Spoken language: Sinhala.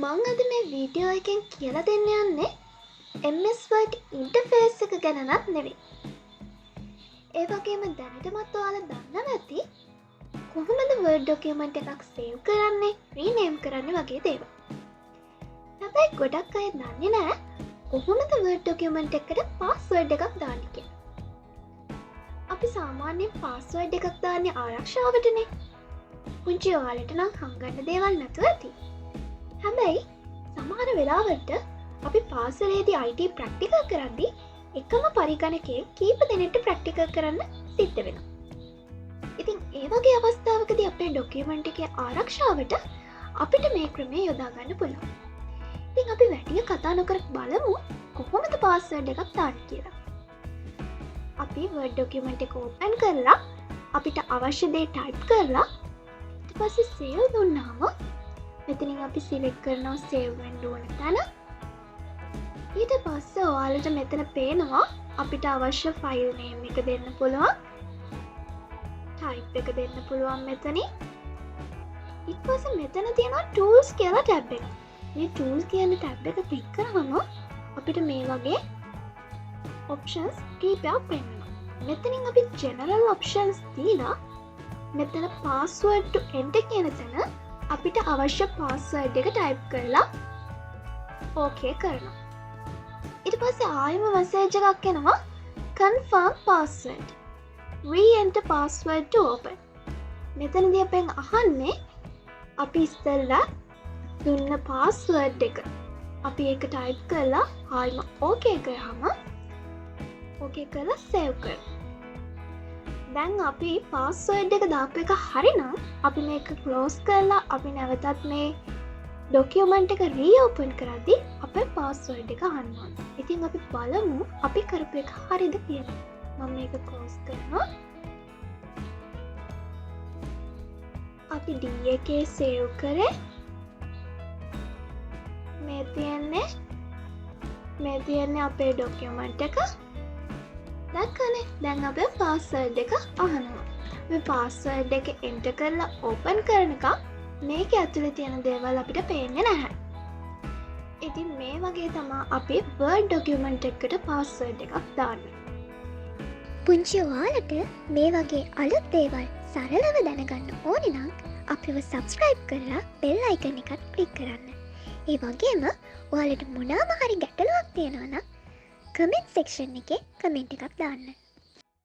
මං අද මේ වීඩියෝ එකෙන් කියලා දෙන්න යන්නේ MS Word ඉන්ටර්ෆේස් එක ගැනවත් නෙවෙයි. ඒ වගේම දැනටමත් ඔයාලා දන්නවා ඇති කොහොමද Word document එකක් save කරන්නේ, rename කරන්නේ වගේ දේවල්. හැබැයි ගොඩක් අය දන්නේ නැහැ කොහොමද Word document එකට password එකක් දාන්නේ කියලා. අපි සාමාන්‍යයෙන් password එකක් දාන්නේ ආරක්ෂාවටනේ. පුංචි ඔයාලට නම් හංගන්න දේවල් නැතුව ඇති. හැබැයි සමහර වෙලාවට අපි පාසලේදී IT ප්‍රැක්ටිකල් කරද්දී එකම පරිගණකයෙන් කීප දෙනෙක්ට ප්‍රැක්ටිකල් කරන්න සිද්ධ වෙනවා. ඉතින් ඒ වගේ අවස්ථාවකදී අපේ ඩොකියුමන්ට් එකේ ආරක්ෂාවට අපිට මේ ක්‍රමය යොදා ගන්න පුළුවන්. ඉතින් අපි වැඩි කතා නොකර බලමු කොහොමද පාස්වර්ඩ් එකක් දාන්නේ කියලා. අපි Word document එක open කරලා අපිට අවශ්‍ය දේ type කරලා ඊට පස්සේ save දුන්නාම මෙතනින් අපි select කරනවා save වෙන්න ඕන තැන. ඊට පස්සේ ඔයාලට මෙතන පේනවා අපිට අවශ්‍ය file name එක දෙන්න පුළුවන්. type එක දෙන්න පුළුවන් මෙතනින්. ඊට පස්සේ මෙතන තියෙනවා tools කියලා tab එක. මේ tools කියන tab එක click කරාම අපිට මේ වගේ options කීපයක් පෙන්නනවා. මෙතනින් අපි general options දීලා මෙතන password to enter කියන තැන අපිට අවශ්‍ය පාස්වර්ඩ් එක ටයිප් කරලා ඕකේ කරනවා. ඊට පස්සේ ආයෙම මැසේජ් එකක් එනවා confirm password. re-enter password to open. මෙතනදී අපෙන් අහන්නේ අපි ඉස්සෙල්ලා දුන්න පාස්වර්ඩ් එක. අපි ඒක ටයිප් කරලා ආයෙම ඕකේ කරාම ඕකේ කරලා සේව් කරනවා. දැන් අපි පාස්වර්ඩ් එක දාපු එක හරිනම් අපි මේක ක්ලෝස් කරලා අපි නැවතත් මේ ඩොකියුමන්ට් එක රීಓපන් කරද්දී අපේ පාස්වර්ඩ් එක අහන්න ඕනේ. ඉතින් අපි බලමු අපි කරපු එක හරිද කියලා. මම මේක ක්ලෝස් කරනවා. අපි D එකේ සේව් කරේ මේ තියන්නේ අපේ ඩොකියුමන්ට් එක. දැක්කනේ දැන් අපේ පාස්වර්ඩ් එක අහනවා. මේ පාස්වර්ඩ් එක එන්ටර් කරලා ඕපන් කරනකම් මේක ඇතුලේ තියෙන දේවල් අපිට පේන්නේ නැහැ. ඉතින් මේ වගේ තමයි අපි Word document එකකට පාස්වර්ඩ් එකක් දාන්නේ. පුංචි ඔයාලට මේ වගේ අලුත් දේවල් සරලව දැනගන්න ඕනේ නම් අපිව subscribe කරලා bell icon එකත් click කරන්න. ඒ වගේම ඔයාලට මොනවාම හරි ගැටලුවක් තියෙනවා නම් කමෙන්ට් සෙක්ෂන් එකේ කමෙන්ට් එකක් දාන්න.